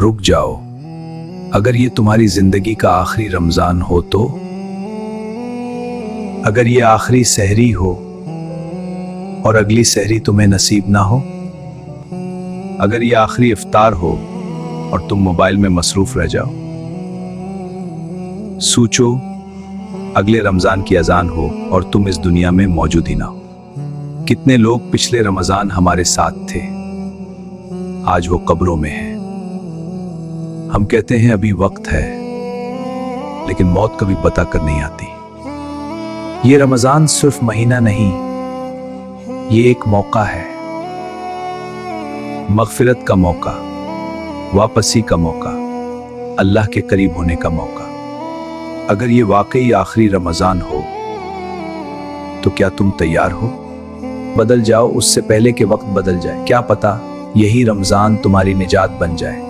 रुक जाओ, अगर ये तुम्हारी जिंदगी का आखिरी रमजान हो तो, अगर ये आखिरी सहरी हो और अगली सहरी तुम्हें नसीब ना हो, अगर ये आखिरी इफ्तार हो और तुम मोबाइल में मसरूफ रह जाओ, सोचो अगले रमजान की अजान हो और तुम इस दुनिया में मौजूद ही ना हो। कितने लोग पिछले रमजान हमारे साथ थे, आज वो कब्रों में हैं। हम कहते हैं अभी वक्त है, लेकिन मौत कभी पता कर नहीं आती। ये रमजान सिर्फ महीना नहीं, ये एक मौका है, मगफिरत का मौका, वापसी का मौका, अल्लाह के करीब होने का मौका। अगर ये वाकई आखिरी रमजान हो तो क्या तुम तैयार हो? बदल जाओ उससे पहले कि वक्त बदल जाए। क्या पता यही रमजान तुम्हारी निजात बन जाए।